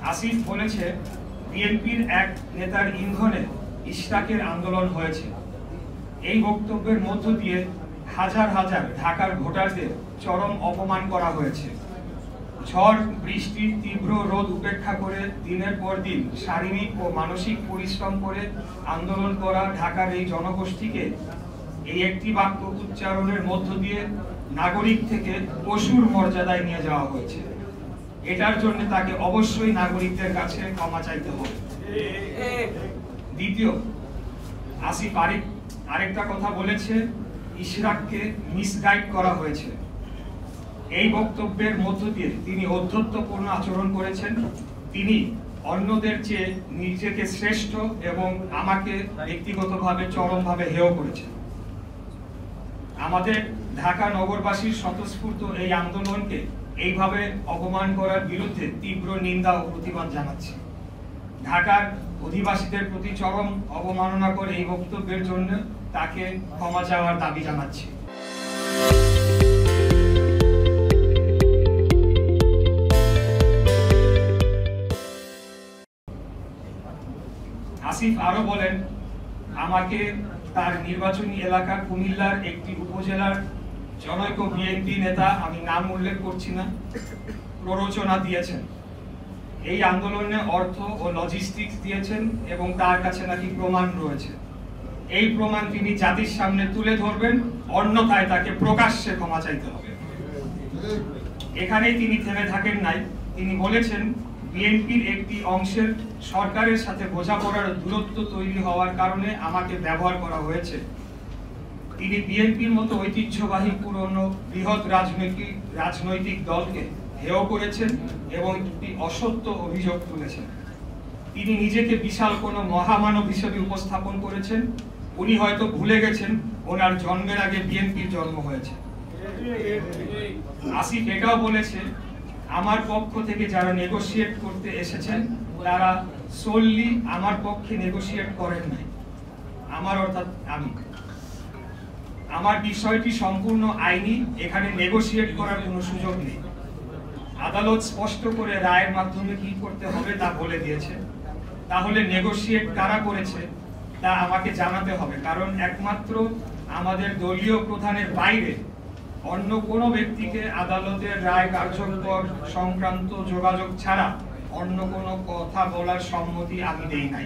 আসিফ বলেছে বিএনপির এক নেতার ইন্ধনে ইশরাকের আন্দোলন হয়েছে। এই বক্তব্যের মধ্য দিয়ে হাজার হাজার ঢাকার ভোটারদের চরম অপমান করা হয়েছে। ঝড় বৃষ্টি তীব্র রোদ উপেক্ষা করে দিনের পর দিন শারীরিক ও মানসিক পরিশ্রম করে আন্দোলন করা ঢাকার এই জনগোষ্ঠীকে এই একটি বাক্য উচ্চারণের মধ্য দিয়ে নাগরিক থেকে পশুর মর্যাদায় নিয়ে যাওয়া হয়েছে। এটার জন্য তাকে অবশ্যই নাগরিকদের কাছে ক্ষমা চাইতে হবে। দ্বিতীয়, আসিফ আরেকটা কথা বলেছে, ইশরাককে মিসগাইড করা হয়েছে। এই বক্তব্যের মধ্য দিয়ে তিনি ঔদ্ধত্যপূর্ণ আচরণ করেছেন। তিনি অন্যদের চেয়ে নিজেকে শ্রেষ্ঠ এবং আমাকে ব্যক্তিগতভাবে চরমভাবে হেয় করেছেন। আমাদের ঢাকা নগরবাসীর স্বতঃস্ফূর্ত এই আন্দোলনকে এইভাবে অপমান করার বিরুদ্ধে তীব্র নিন্দা ও প্রতিবাদ জানাচ্ছি। ঢাকার অধিবাসীদের প্রতি চরম অবমাননা করে এই বক্তব্যের জন্য তাকে ক্ষমা চাওয়ার দাবি জানাচ্ছি। আসিফ আরো বলেন, আমাকে তার নির্বাচনী এলাকা কুমিল্লার একটি উপজেলার জনৈক বিএনপি নেতা, আমি নাম উল্লেখ করছি না, প্ররোচনা দিয়েছেন। এই আন্দোলনে অর্থ ও লজিস্টিক্স দিয়েছেন এবং তার কাছে নাকি প্রমাণ রয়েছে। এই প্রমাণ তিনি জাতির সামনে তুলে ধরবেন, অন্যথায় তাকে প্রকাশ্যে ক্ষমা চাইতে হবে। এখানেই তিনি থেমে থাকেন নাই। তিনি বলেছেন বিএনপির একটি অংশের সরকারের সাথে বোঝাপড়ার দূরত্ব তৈরি হওয়ার কারণে আমাকে ব্যবহার করা হয়েছে। তিনি বিএনপির মতো ঐতিহ্যবাহী পুরনো বৃহৎ রাজনৈতিক দলকে হেয় করেছেন এবং একটি অসত্য অভিযোগ তুলেছেন। তিনি নিজেকে বিশাল কোনো মহামানব হিসেবে উপস্থাপন করেছেন। উনি হয়তো ভুলে গেছেন ওনার জন্মের আগে বিএনপির জন্ম হয়েছে। আসিফ এটাও বলেছে, আমার পক্ষ থেকে যারা নেগোশিয়েট করতে এসেছেন তারা সোললি আমার পক্ষে নেগোশিয়েট করেন নাই। আমার অর্থাৎ আমার বিষয়টি সম্পূর্ণ আইনি, এখানে নেগোশিয়েট করার কোনো সুযোগ নেই। আদালত স্পষ্ট করে রায়ের মাধ্যমে কি করতে হবে তা বলে দিয়েছে। তাহলে নেগোশিয়েট কারা করেছে তা আমাকে জানাতে হবে, কারণ একমাত্র আমাদের দলীয় প্রধানের বাইরে অন্য কোনো ব্যক্তিকে আদালতের রায় কার্যকর সংক্রান্ত যোগাযোগ ছাড়া অন্য কোনো কথা বলার সম্মতি আমি দেই নাই।